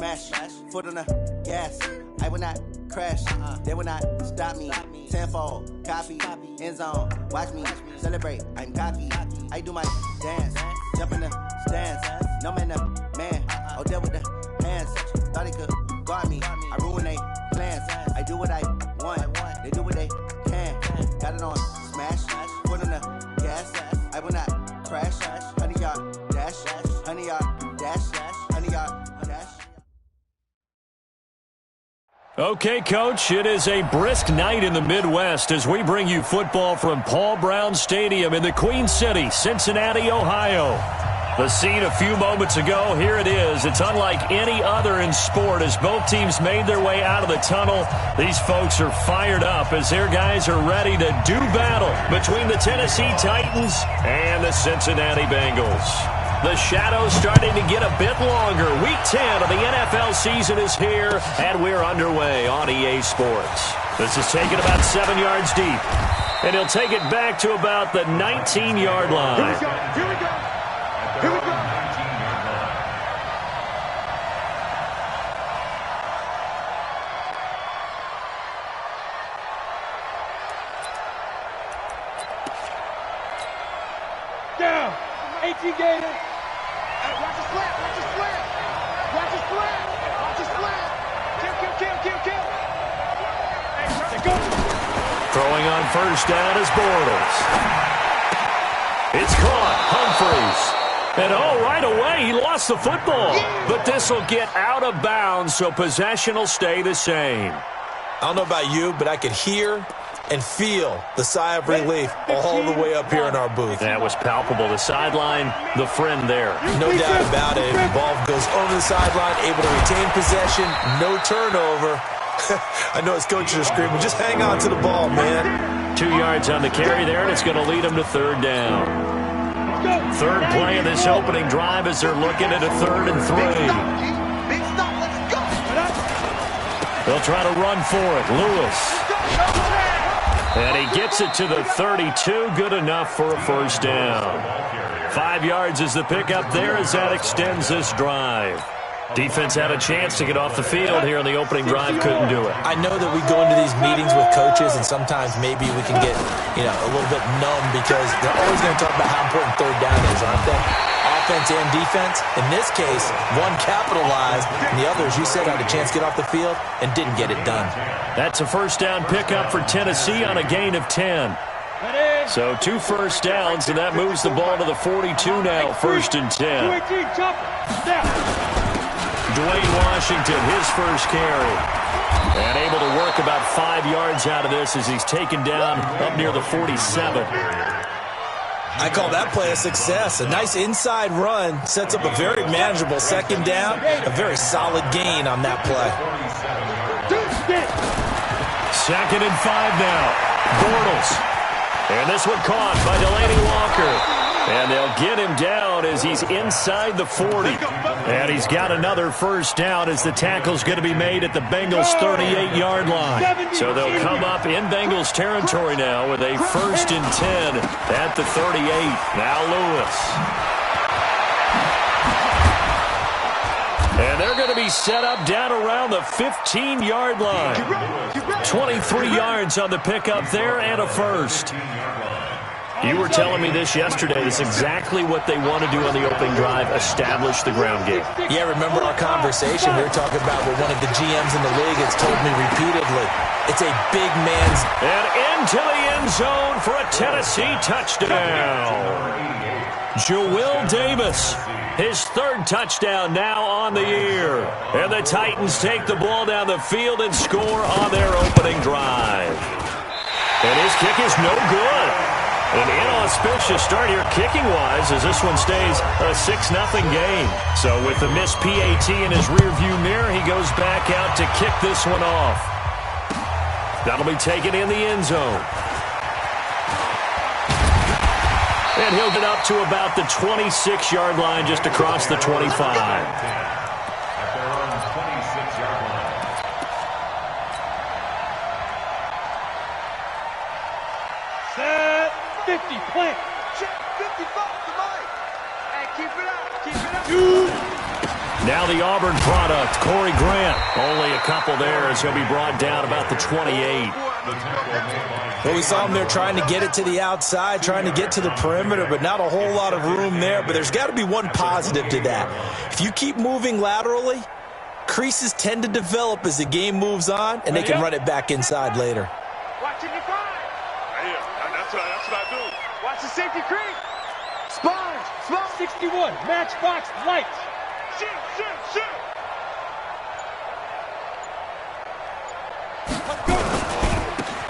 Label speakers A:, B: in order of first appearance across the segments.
A: smash, foot on the gas. I will not crash, they will not stop me. Tenfold, copy, end zone, watch me celebrate. I'm copy, I do my dance, jump in the stands. No man, the man, oh there with the hands. Thought he could guard me, I ruin they plans. I do what I want, they do what they can. Got it on smash, foot on the gas. I will not crash, 100-yard dash, 100-yard dash, 100-yard dash.
B: Okay, Coach, it is a brisk night in the Midwest as we bring you football from Paul Brown Stadium in the Queen City, Cincinnati, Ohio. The scene a few moments ago, here it is. It's unlike any other in sport as both teams made their way out of the tunnel. These folks are fired up as their guys are ready to do battle between the Tennessee Titans and the Cincinnati Bengals. The shadow's starting to get a bit longer. Week 10 of the NFL season is here, and we're underway on EA Sports. This is taken about 7 yards deep, and he'll take it back to about the 19-yard line.
C: Here we go. Here we go. Here we go. Down. 18 Gators. Watch the slant. Watch the slant. Watch the slant. Watch the slant. Kill. Hey, go.
B: Throwing on first down is Bortles. It's caught. Humphreys. And right away, he lost the football. But this will get out of bounds, so possession will stay the same.
D: I don't know about you, but I could hear and feel the sigh of relief all the way up here in our booth.
B: That was palpable. The sideline, the friend there.
D: No doubt about it. The ball goes over the sideline, able to retain possession, no turnover. I know his coaches are screaming, just hang on to the ball, man.
B: 2 yards on the carry there, and it's going to lead them to third down. Third play of this opening drive as they're looking at a 3rd and 3. They'll try to run for it. Lewis. And he gets it to the 32. Good enough for a first down. 5 yards is the pickup there as that extends this drive. Defense had a chance to get off the field here in the opening drive, couldn't do it.
D: I know that we go into these meetings with coaches, and sometimes maybe we can get, a little bit numb because they're always going to talk about how important third down is, aren't they? Offense and defense. In this case, one capitalized, and the other, as you said, had a chance to get off the field and didn't get it done.
B: That's a first down pickup for Tennessee on a gain of 10. So 2 first downs, and that moves the ball to the 42 now, 1st and 10. Dwayne Washington, his first carry. And able to work about 5 yards out of this as he's taken down up near the 47.
D: I call that play a success. A nice inside run sets up a very manageable second down. A very solid gain on that play.
B: 2nd and 5 now. Bortles. And this one caught by Delaney Walker. And they'll get him down as he's inside the 40. And he's got another first down as the tackle's going to be made at the Bengals' 38-yard line. So they'll come up in Bengals territory now with a 1st and 10 at the 38. Now Lewis. And they're going to be set up down around the 15-yard line. 23 yards on the pickup there and a first. You were telling me this yesterday. That's exactly what they want to do on the opening drive, establish the ground game.
D: Yeah, remember our conversation? We were talking about what one of the GMs in the league has told me repeatedly. It's a big man's...
B: And into the end zone for a Tennessee touchdown. Joel Davis, his 3rd touchdown now on the year. And the Titans take the ball down the field and score on their opening drive. And his kick is no good. An inauspicious start here kicking-wise as this one stays a 6-0 game. So with the missed PAT in his rearview mirror, he goes back out to kick this one off. That'll be taken in the end zone. And he'll get up to about the 26-yard line just across the 25.
C: 50, plant. Check 55 to Mike. Hey, keep it up. Keep it up.
B: Now the Auburn product, Corey Grant. Only a couple there as he'll be brought down about the 28.
D: Well, we saw him there trying to get it to the outside, trying to get to the perimeter, but not a whole lot of room there. But there's got to be one positive to that. If you keep moving laterally, creases tend to develop as the game moves on, and they can run it back inside later.
C: Watch it, define. Yeah, that's what I do. Watch the safety creep. Sponge, smoke. 61, matchbox, lights. Shoot. Let's go.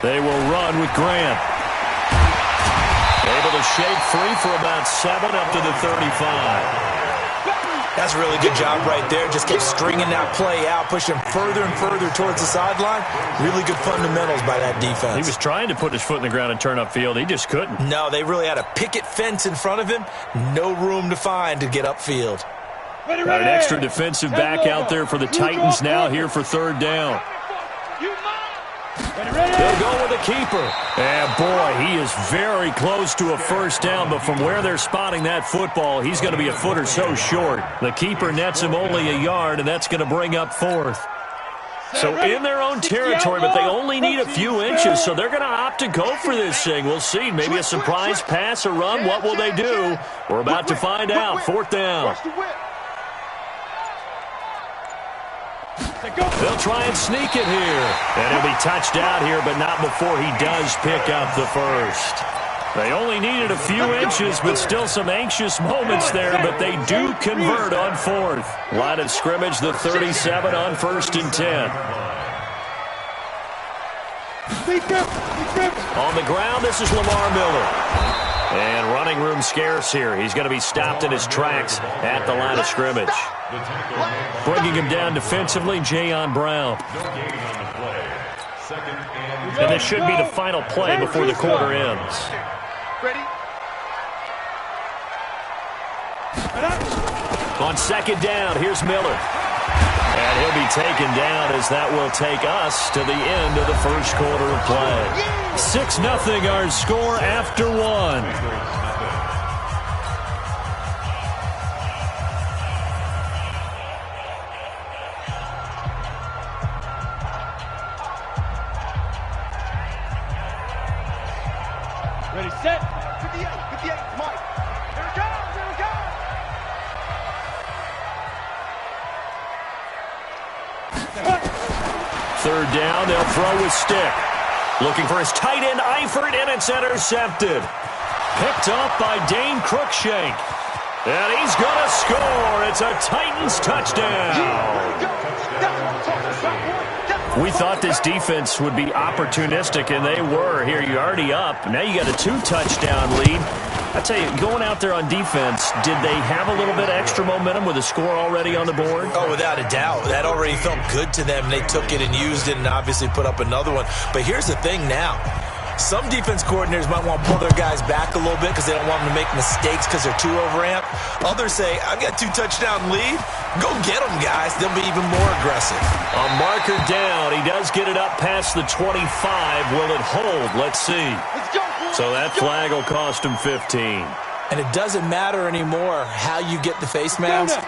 B: They will run with Grant. Able to shake free for about 7 up to the 35.
D: That's a really good job right there. Just kept stringing that play out, pushing further and further towards the sideline. Really good fundamentals by that defense.
B: He was trying to put his foot in the ground and turn upfield. He just couldn't.
D: No, they really had a picket fence in front of him. No room to find to get upfield.
B: Got an extra defensive back out there for the Titans now here for third down. They'll go with a keeper. And, boy, he is very close to a first down, but from where they're spotting that football, he's going to be a foot or so short. The keeper nets him only a yard, and that's going to bring up fourth. So in their own territory, but they only need a few inches, so they're going to opt to go for this thing. We'll see. Maybe a surprise pass or run. What will they do? We're about to find out. Fourth down. They'll try and sneak it here. And he'll be touched out here, but not before he does pick up the first. They only needed a few inches, but still some anxious moments there, but they do convert on fourth. Line of scrimmage, the 37 on 1st and 10. On the ground, this is Lamar Miller. And running room scarce here. He's going to be stopped in his tracks at the line of scrimmage. Bringing him down defensively, Jayon Brown. And this should be the final play before the quarter ends.
C: Ready?
B: On second down, here's Miller. And he'll be taken down as that will take us to the end of the first quarter of play. 6-0 our score after one.
C: Ready, set. 58, Mike. Here it goes.
B: Third down, they'll throw with stick. Looking for his tight end, Eifert, and it's intercepted. Picked up by Dane Cruikshank. And he's going to score. It's a Titans touchdown. We thought this defense would be opportunistic, and they were. Here, you're already up. Now you got a 2-touchdown lead. I tell you, going out there on defense, did they have a little bit of extra momentum with a score already on the board?
D: Oh, without a doubt. That already felt good to them. They took it and used it and obviously put up another one. But here's the thing now. Some defense coordinators might want to pull their guys back a little bit because they don't want them to make mistakes because they're too overamped. Others say, I've got 2-touchdown lead. Go get them, guys. They'll be even more aggressive.
B: A marker down. He does get it up past the 25. Will it hold? Let's see. So that flag will cost him 15.
D: And it doesn't matter anymore how you get the face mask.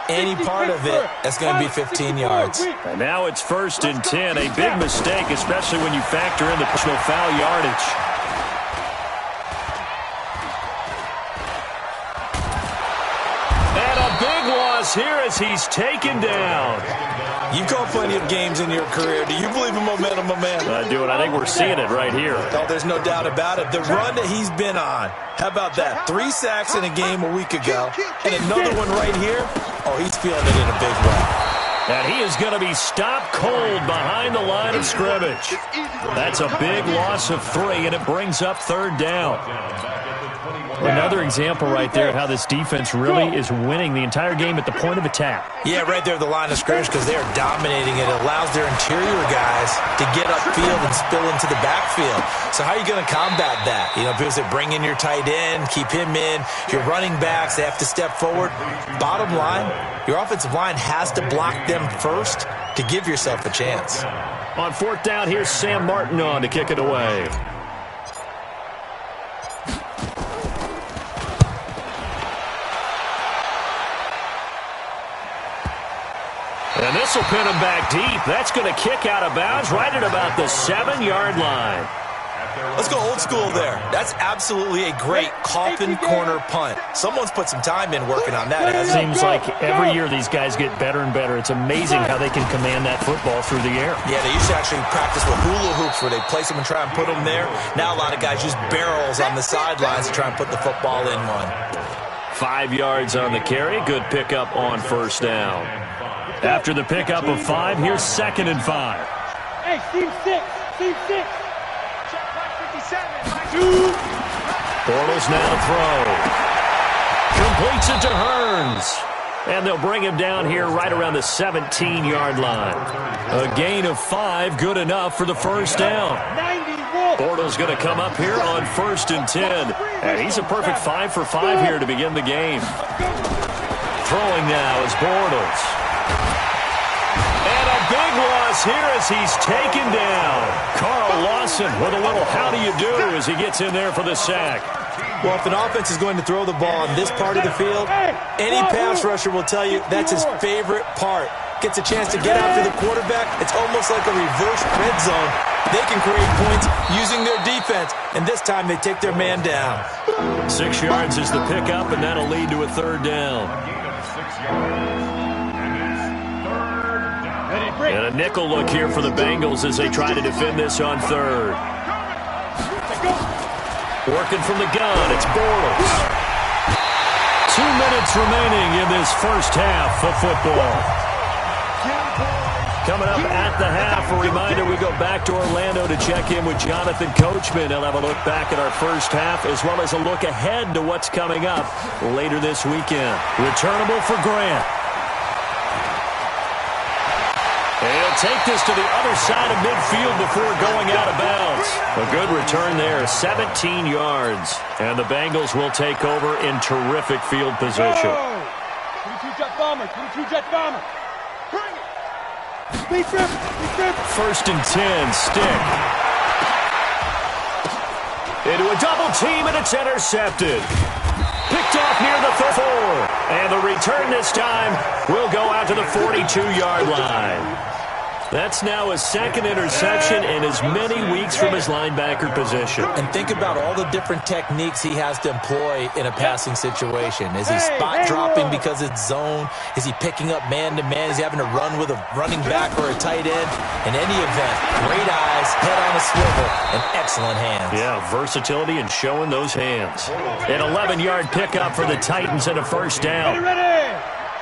D: Any part of it, that's going to be 15 yards.
B: And now it's 1st and 10. A big mistake, especially when you factor in the personal foul yardage. And a big loss here as he's taken down.
D: You've called plenty of games in your career. Do you believe in momentum, man?
B: I do, and I think we're seeing it right here.
D: Oh, there's no doubt about it. The run that he's been on. How about that? 3 sacks in a game a week ago. And another one right here. Oh, he's feeling it in a big way.
B: And he is going to be stopped cold behind the line of scrimmage. That's a big loss of 3, and it brings up 3rd down. Another example right there how this defense really is winning the entire game at the point of attack.
D: Yeah, right there at the line of scrimmage because they are dominating it. It allows their interior guys to get upfield and spill into the backfield. So how are you going to combat that? You know, people say bring in your tight end, keep him in. Your running backs, they have to step forward. Bottom line, your offensive line has to block them first to give yourself a chance.
B: On 4th down, here's Sam Martin on to kick it away. This will pin him back deep. That's going to kick out of bounds right at about the 7-yard line.
D: Let's go old school there. That's absolutely a great coffin corner punt. Someone's put some time in working on that.
B: It seems like every year these guys get better and better. It's amazing how they can command that football through the air.
D: Yeah, they used to actually practice with hula hoops where they place them and try and put them there. Now a lot of guys use barrels on the sidelines to try and put the football in one.
B: 5 yards on the carry. Good pickup on first down. After the pickup of 5, here's 2nd and 5.
C: Hey, team 6. Team 6.
B: Bortles now throw. Completes it to Hearns. And they'll bring him down here right around the 17-yard line. A gain of 5, good enough for the first down. Bortles going to come up here on 1st and 10. And he's a perfect 5 for 5 here to begin the game. Throwing now is Bortles. And a big loss here as he's taken down. Carl Lawson with a little how do you do as he gets in there for the sack.
D: Well, if an offense is going to throw the ball on this part of the field, any pass rusher will tell you that's his favorite part. Gets a chance to get after the quarterback. It's almost like a reverse red zone. They can create points using their defense, and this time they take their man down.
B: 6 yards is the pickup, and that'll lead to a 3rd down. And a nickel look here for the Bengals as they try to defend this on 3rd. Working from the gun, it's Bortles. 2 minutes remaining in this first half of football. Coming up at the half, a reminder we go back to Orlando to check in with Jonathan Coachman. He'll have a look back at our first half as well as a look ahead to what's coming up later this weekend. Returnable for Grant. He'll take this to the other side of midfield before going out of bounds. A good return there, 17 yards. And the Bengals will take over in terrific field position.
C: 22 jet bomber, 22 jet bomber. Bring it. Speed trip.
B: 1st and 10, stick. Into a double team, and it's intercepted. Picked off near the 4. And the return this time will go out to the 42-yard line. That's now his 2nd interception in as many weeks from his linebacker position.
D: And think about all the different techniques he has to employ in a passing situation. Is he spot dropping because it's zone? Is he picking up man-to-man? Is he having to run with a running back or a tight end? In any event, great eyes, head on a swivel, and excellent hands.
B: Yeah, versatility and showing those hands. An 11-yard pickup for the Titans and a 1st down.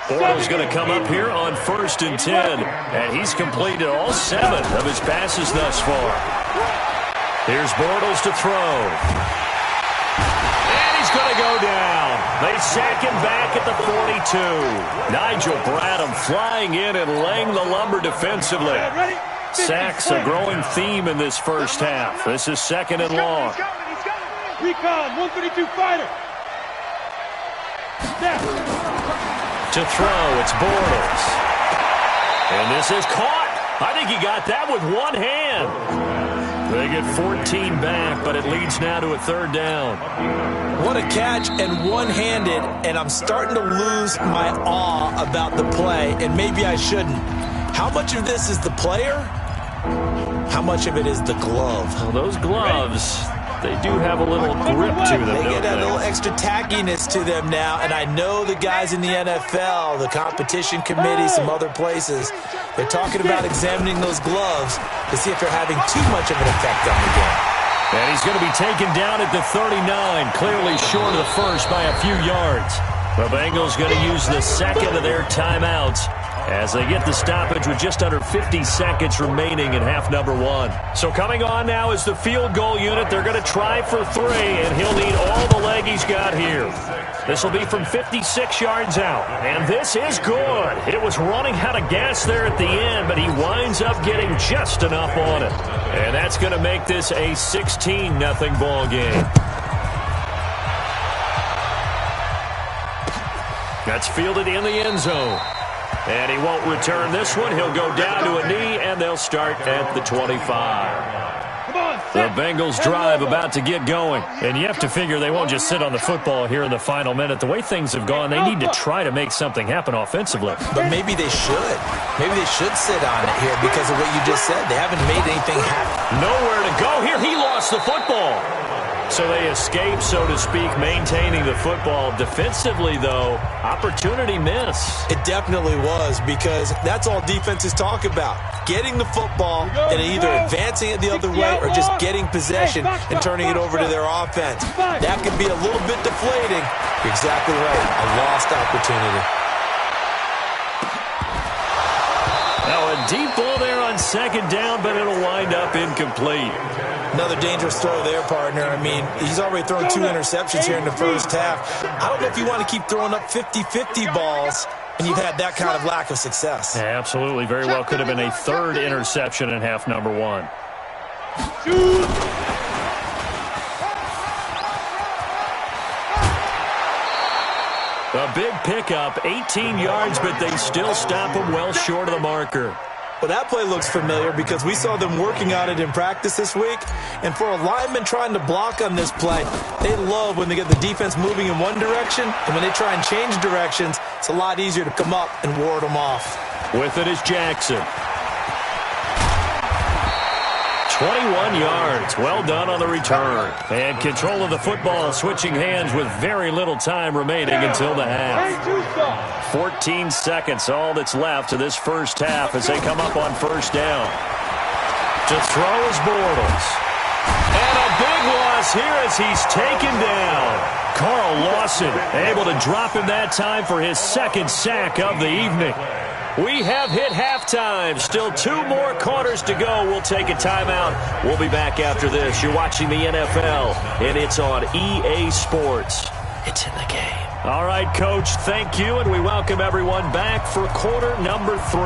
B: Bortles going to come up here on 1st and 10, and he's completed all 7 of his passes thus far. Here's Bortles to throw. And he's going to go down. They sack him back at the 42. Nigel Bradham flying in and laying the lumber defensively. Sacks a growing theme in this first half. This is 2nd and long.
C: Recon, 132 fighter.
B: To throw, it's Bortles. And this is caught. I think he got that with one hand. They get 14 back, but it leads now to a 3rd down.
D: What a catch and one-handed, and I'm starting to lose my awe about the play, and maybe I shouldn't. How much of this is the player? How much of it is the glove?
B: Well, those gloves, they do have a little grip to them.
D: They get that little extra tackiness to them now, and I know the guys in the NFL, the competition committee, some other places, they're talking about examining those gloves to see if they're having too much of an effect on the game.
B: And he's going to be taken down at the 39, clearly short of the 1st by a few yards. The Bengals going to use the 2nd of their timeouts as they get the stoppage with just under 50 seconds remaining in half number 1. So coming on now is the field goal unit. They're going to try for 3, and he'll need all the leg he's got here. This will be from 56 yards out, and this is good. It was running out of gas there at the end, but he winds up getting just enough on it. And that's going to make this a 16-0 ball game. That's fielded in the end zone. And he won't return this one. He'll go down to a knee, and they'll start at the 25. The Bengals drive about to get going. And you have to figure they won't just sit on the football here in the final minute. The way things have gone, they need to try to make something happen offensively.
D: But maybe they should. Maybe they should sit on it here because of what you just said. They haven't made anything happen.
B: Nowhere to go here. He lost the football. So they escape, so to speak, maintaining the football. Defensively, though, opportunity miss.
D: It definitely was, because that's all defenses talk about. Getting the football and either advancing it the other way or just getting possession and turning it over to their offense. That can be a little bit deflating. You're exactly right. A lost opportunity.
B: Now a deep ball there on second down, but it'll wind up incomplete.
D: Another dangerous throw there, partner. I mean, he's already thrown 2 interceptions here in the first half. I don't know if you want to keep throwing up 50-50 balls and you've had that kind of lack of success.
B: Yeah, absolutely. Very well could have been a 3rd interception in half number 1. A big pickup, 18 yards, but they still stop him well short of the marker.
D: Well, that play looks familiar because we saw them working on it in practice this week. And for a lineman trying to block on this play, they love when they get the defense moving in one direction. And when they try and change directions, it's a lot easier to come up and ward them off.
B: With it is Jackson. 21 yards. Well done on the return. And control of the football, switching hands with very little time remaining until the half. 14 seconds, all that's left to this first half as they come up on first down. To throw is Bortles. And a big loss here as he's taken down. Carl Lawson able to drop him that time for his 2nd sack of the evening. We have hit halftime. Still 2 more quarters to go. We'll take a timeout. We'll be back after this. You're watching the NFL, and it's on EA Sports. It's in the game. All right, Coach, thank you, and we welcome everyone back for quarter number 3.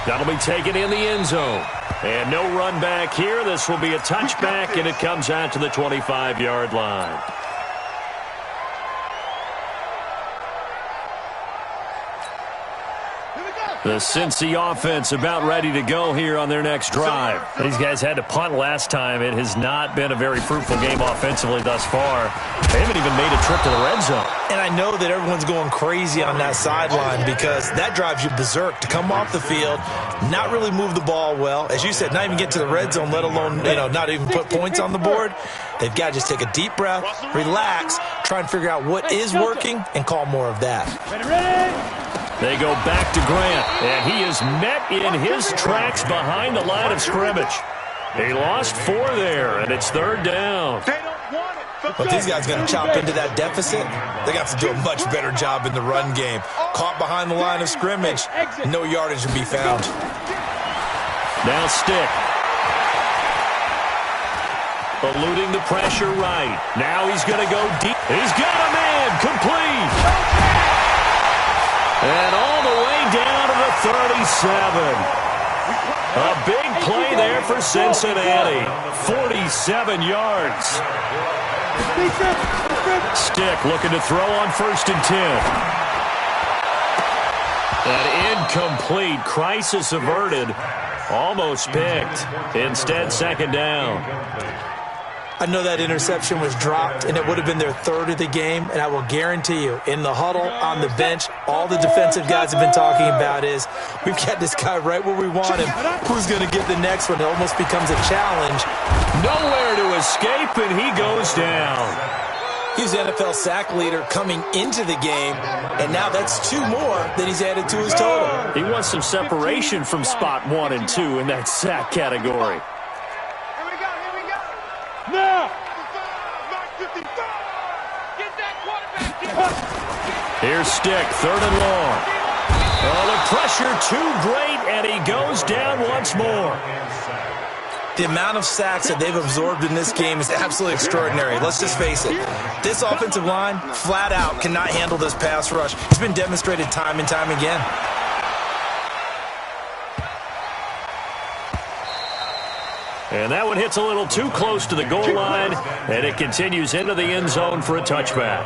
B: That'll be taken in the end zone. And no run back here. This will be a touchback, and it comes out to the 25-yard line. The Cincy offense about ready to go here on their next drive. These guys had to punt last time. It has not been a very fruitful game offensively thus far. They haven't even made a trip to the red zone.
D: And I know that everyone's going crazy on that sideline because that drives you berserk to come off the field, not really move the ball well. As you said, not even get to the red zone, let alone, not even put points on the board. They've got to just take a deep breath, relax, try and figure out what is working, and call more of that.
B: They go back to Grant, and he is met in his tracks behind the line of scrimmage. He lost 4 there, and it's 3rd down.
D: But these guys going to chop into that deficit. They got to do a much better job in the run game. Caught behind the line of scrimmage, no yardage to be found.
B: Now Stick. Eluding the pressure right. Now he's going to go deep. He's got a man, complete. And all the way down to the 37. A big play there for Cincinnati. 47 yards. Stick looking to throw on 1st and 10. An incomplete. Crisis averted. Almost picked. Instead, 2nd down.
D: I know that interception was dropped, and it would have been their 3rd of the game, and I will guarantee you, in the huddle, on the bench, all the defensive guys have been talking about is, we've got this guy right where we want him. Who's going to get the next one? It almost becomes a challenge.
B: Nowhere to escape, and he goes down.
D: He's the NFL sack leader coming into the game, and now that's 2 more that he's added to his total.
B: He wants some separation from spot 1 and 2 in that sack category.
C: Now!
B: Here's Stick, 3rd and long. Oh, the pressure too great, and he goes down once more.
D: The amount of sacks that they've absorbed in this game is absolutely extraordinary. Let's just face it. This offensive line, flat out, cannot handle this pass rush. It's been demonstrated time and time again.
B: And that one hits a little too close to the goal line, and it continues into the end zone for a touchback.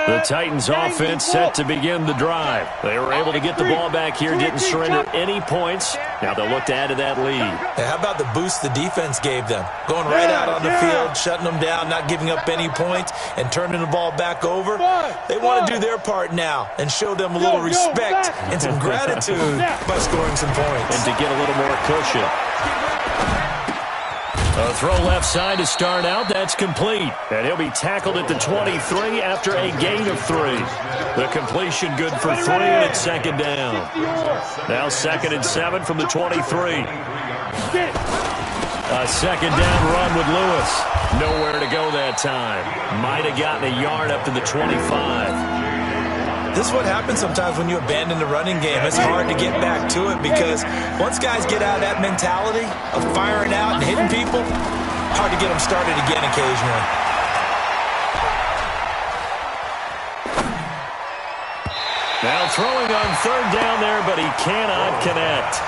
B: The Titans offense set to begin the drive. They were able to get the ball back here, didn't surrender any points. Now they'll look to add to that lead.
D: Hey, how about the boost the defense gave them? Going right out on the field, shutting them down, not giving up any points, and turning the ball back over. They want to do their part now and show them a little respect and some gratitude by scoring some points.
B: And to get a little more cushion. A throw left side to start out. That's complete. And he'll be tackled at the 23 after a gain of 3. The completion good for 3, and it's second down. Now 2nd and 7 from the 23. A second down run with Lewis. Nowhere to go that time. Might have gotten a yard up to the 25.
D: This is what happens sometimes when you abandon the running game. It's hard to get back to it because once guys get out of that mentality of firing out and hitting people, hard to get them started again occasionally.
B: Now throwing on 3rd down there, but he cannot connect.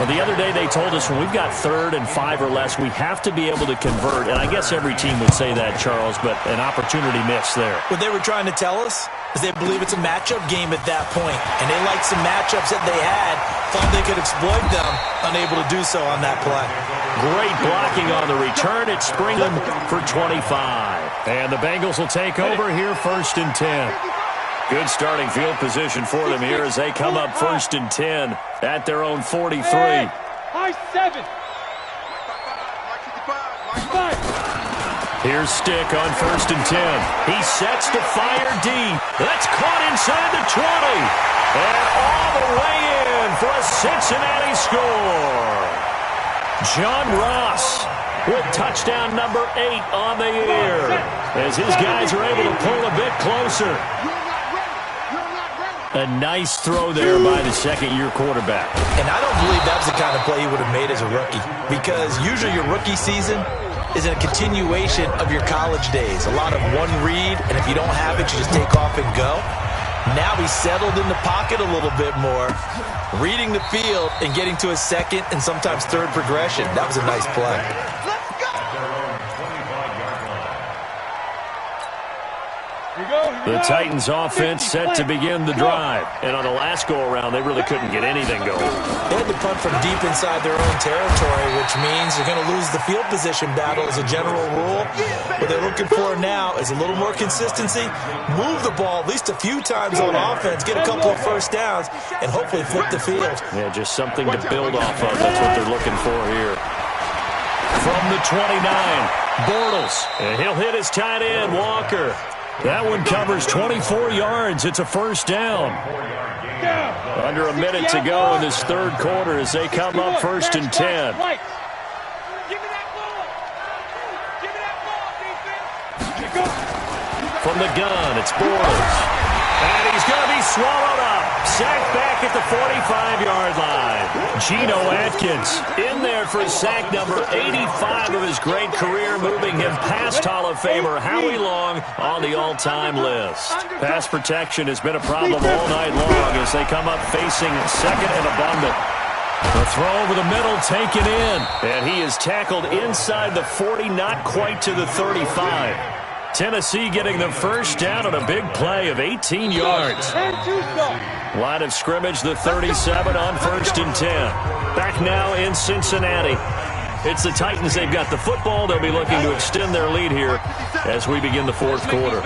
B: Well, the other day they told us when we've got 3rd and 5 or less, we have to be able to convert. And I guess every team would say that, Charles, but an opportunity missed there.
D: What they were trying to tell us is they believe it's a matchup game at that point, and they liked some matchups that they had, thought they could exploit them, unable to do so on that play.
B: Great blocking on the return. It's Springham for 25. And the Bengals will take over here 1st and 10. Good starting field position for them here as they come up 1st and 10 at their own 43.
C: High 7.
B: Here's Stick on 1st and 10. He sets to fire deep. That's caught inside the 20. And all the way in for a Cincinnati score. John Ross with touchdown number 8 on the year as his guys are able to pull a bit closer. A nice throw there by the second-year quarterback.
D: And I don't believe that was the kind of play he would have made as a rookie because usually your rookie season is a continuation of your college days. A lot of one read, and if you don't have it, you just take off and go. Now he's settled in the pocket a little bit more, reading the field and getting to his 2nd and sometimes 3rd progression. That was a nice play.
B: The Titans offense set to begin the drive. And on the last go-around, they really couldn't get anything going.
D: They had to punt from deep inside their own territory, which means they're going to lose the field position battle as a general rule. What they're looking for now is a little more consistency, move the ball at least a few times on offense, get a couple of 1st downs, and hopefully flip the field.
B: Yeah, just something to build off of. That's what they're looking for here. From the 29, Bortles. And he'll hit his tight end, Walker. That one covers 24 yards. It's a 1st down. Under a minute to go in this 3rd quarter as they come up 1st and 10. From the gun, it's Bortles. And he's going to be swallowed up. Sacked back at the 45-yard line. Geno Atkins in there for sack number 85 of his great career, moving him past Hall of Famer Howie Long on the all-time list. Pass protection has been a problem all night long as they come up facing 2nd and abundant. The throw over the middle taken in. And he is tackled inside the 40, not quite to the 35. Tennessee getting the 1st down on a big play of 18 yards. Line of scrimmage, the 37 on 1st and 10. Back now in Cincinnati. It's the Titans. They've got the football. They'll be looking to extend their lead here as we begin the 4th quarter.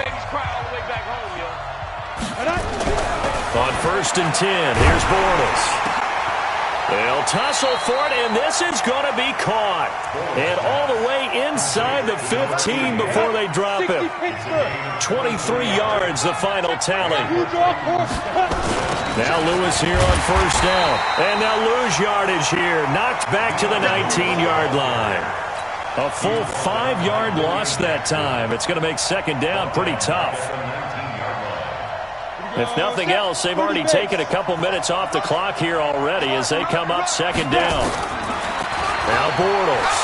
B: On 1st and 10, here's Bortles. They'll tussle for it, and this is going to be caught. And all the way inside the 15 before they drop him. 23 yards, the final tally. Now Lewis here on 1st down. And they'll lose yardage here. Knocked back to the 19-yard line. A full 5-yard loss that time. It's going to make 2nd down pretty tough. If nothing else, they've already taken a couple minutes off the clock here already as they come up 2nd down. Now Bortles.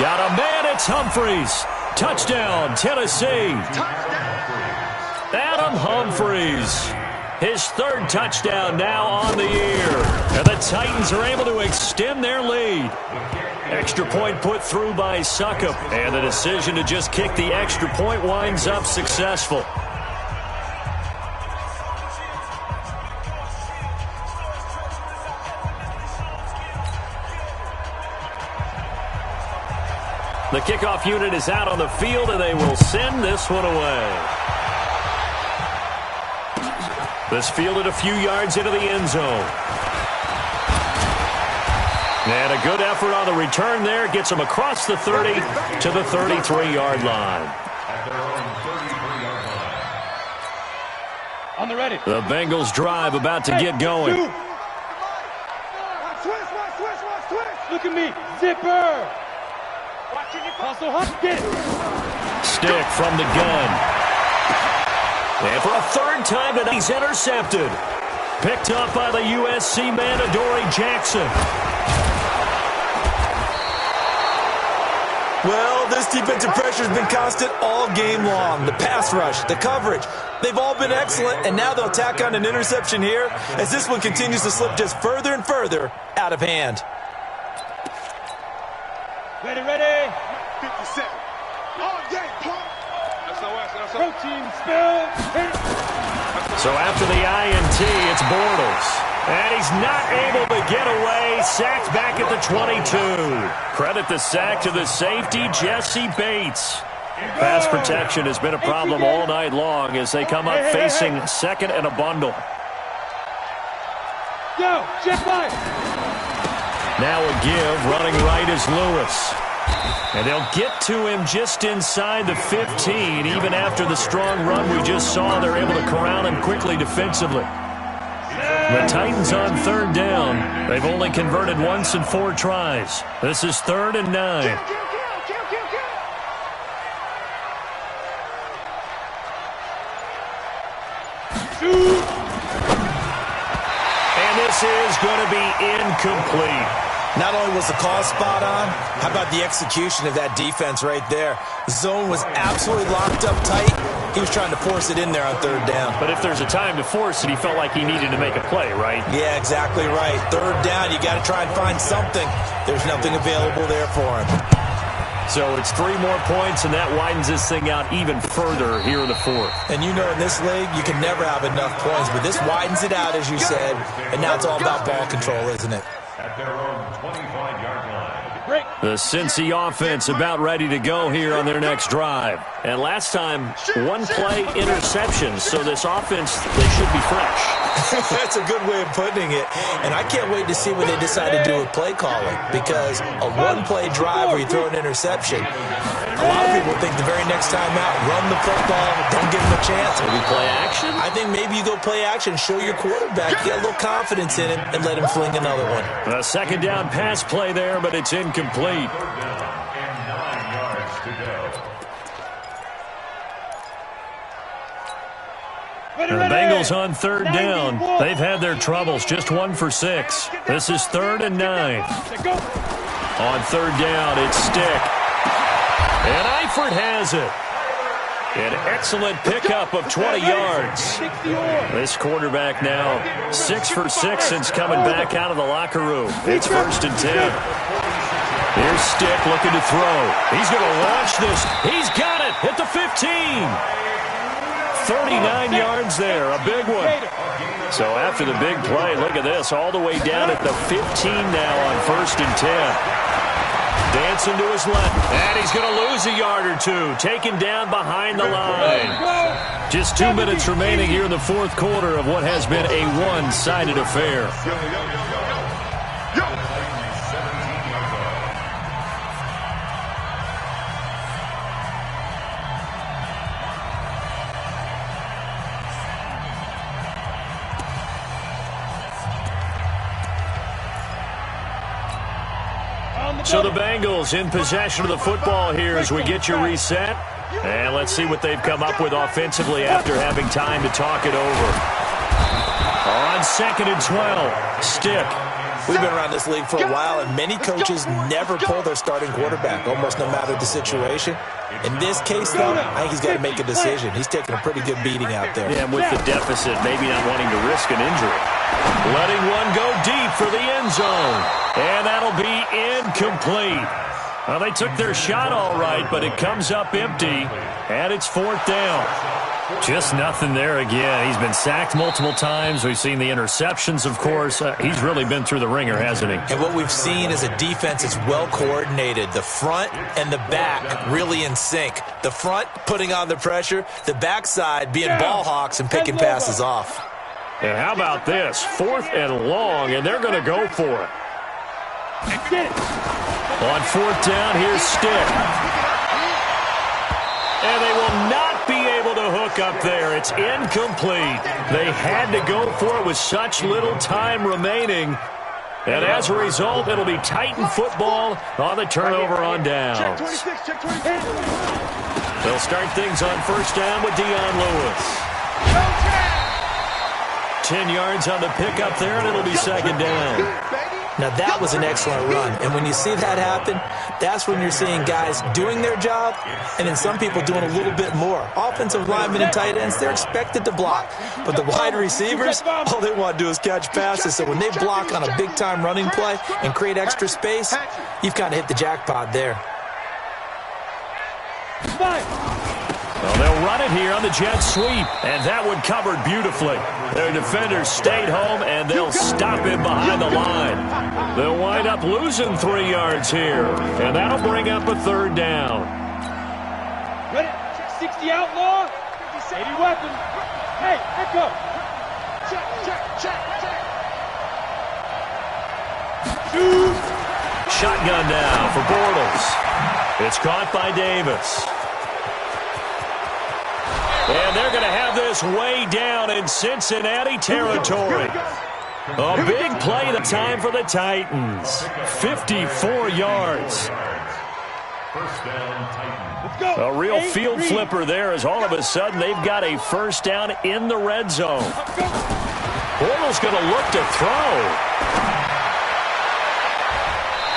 B: Got a man, it's Humphries. Touchdown, Tennessee. Adam Humphries. His 3rd touchdown now on the year. And the Titans are able to extend their lead. Extra point put through by Succop, and the decision to just kick the extra point winds up successful. The kickoff unit is out on the field, and they will send this one away. This fielded a few yards into the end zone. And a good effort on the return there. Gets them across the 30 to the 33-yard line.
C: On the ready.
B: The Bengals drive about to get going.
C: Switch. Look at me. Zipper. Hustle, get it.
B: Stick from the gun. And for a third time tonight, he's intercepted. Picked up by the USC man, Adoree Jackson.
D: Well, this defensive pressure has been constant all game long. The pass rush, the coverage, they've all been excellent, and now they'll tack on an interception here as this one continues to slip just further and further out of hand.
C: Ready.
E: 57. All day, pump.
C: Protein spill.
B: So after the INT, it's Bortles. And he's not able to get away. Sacked back at the 22. Credit the sack to the safety, Jesse Bates. Pass protection has been a problem all night long as they come up facing second and a bundle.
C: Yo, jet line.
B: Now a give, running right is Lewis. And they'll get to him just inside the 15. Even after the strong run we just saw, they're able to corral him quickly defensively. The Titans on third down. They've only converted once in 4 tries. This is 3rd and 9. And this is going to be incomplete.
D: Not only was the call spot on, how about the execution of that defense right there? The zone was absolutely locked up tight. He was trying to force it in there on third down.
B: But if there's a time to force it, he felt like he needed to make a play, right?
D: Yeah, exactly right. Third down, you got to try and find something. There's nothing available there for him.
B: So it's 3 more points, and that widens this thing out even further here in the 4th.
D: And you know in this league, you can never have enough points, but this widens it out, as you said, and now it's all about ball control, isn't it?
F: At their own 25-yard line.
B: The Cincy offense about ready to go here on their next drive. And last time, 1-play interception, so this offense, they should be fresh.
D: That's a good way of putting it. And I can't wait to see what they decide to do with play calling, because a 1-play drive where you throw an interception, a lot of people think the very next time out, run the football, don't give them a chance.
B: Maybe play action?
D: I think maybe you go play action, show your quarterback, get a little confidence in him, and let him fling another one.
B: A second down pass play there, but it's incomplete.
F: Third down and 9 yards to go.
B: The Bengals on third down. They've had their troubles, just 1 for 6. This is 3rd and 9. On third down, it's Stick. And Eifert has it. An excellent pickup of 20 yards. This quarterback now 6 for 6 since coming back out of the locker room. It's 1st and 10. Here's Stick looking to throw. He's going to launch this. He's got it at the 15. 39 yards there, a big one. So after the big play, look at this, all the way down at the 15 now on 1st and 10. Dancing to his left, and he's going to lose a yard or 2, taken down behind the line. Just 2 minutes remaining here in the 4th quarter of what has been a one-sided affair. So the Bengals in possession of the football here as we get you reset. And let's see what they've come up with offensively after having time to talk it over. On 2nd and 12, Stick.
D: We've been around this league for a while, and many coaches never pull their starting quarterback, almost no matter the situation. In this case, though, I think he's got to make a decision. He's taking a pretty good beating out there.
B: Yeah, and with the deficit, maybe not wanting to risk an injury. Letting one go deep for the end zone. And that'll be incomplete. Well, they took their shot all right, but it comes up empty, and it's 4th down. Just nothing there again. He's been sacked multiple times. We've seen the interceptions, of course. He's really been through the ringer, hasn't he?
D: And what we've seen is a defense that's well coordinated. The front and the back really in sync. The front putting on the pressure, the backside being ball hawks and picking passes off.
B: And how about this? 4th and long, and they're going to go for it. On 4th down, here's Stick. And they will not be able to hook up there. It's incomplete. They had to go for it with such little time remaining. And as a result, it'll be Titan football on the turnover on downs. They'll start things on 1st down with Dion Lewis. 10 yards on the pickup there, and it'll be 2nd down.
D: Now, that was an excellent run. And when you see that happen, that's when you're seeing guys doing their job and then some people doing a little bit more. Offensive linemen and tight ends, they're expected to block. But the wide receivers, all they want to do is catch passes. So when they block on a big-time running play and create extra space, you've kind of hit the jackpot there.
B: Well, they'll run it here on the jet sweep, and that one covered beautifully. Their defenders stayed home, and they'll stop him behind the line. They'll wind up losing 3 yards here, and that'll bring up a 3rd down.
C: Ready? 60 outlaw. 80 weapon. Hey, pick up. Check. Shoot.
B: Shotgun now for Bortles. It's caught by Davis. And they're going to have this way down in Cincinnati territory. A big play the time for the Titans. 54 yards. A real field flipper there as all of a sudden they've got a 1st down in the red zone. Bortles going to look to throw.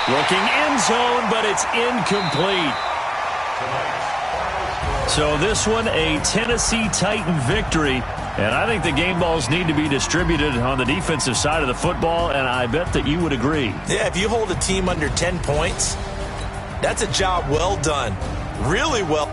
B: Looking end zone, but it's incomplete. So this one, a Tennessee Titan victory. And I think the game balls need to be distributed on the defensive side of the football, and I bet that you would agree.
D: Yeah, if you hold a team under 10 points, that's a job well done. Really well.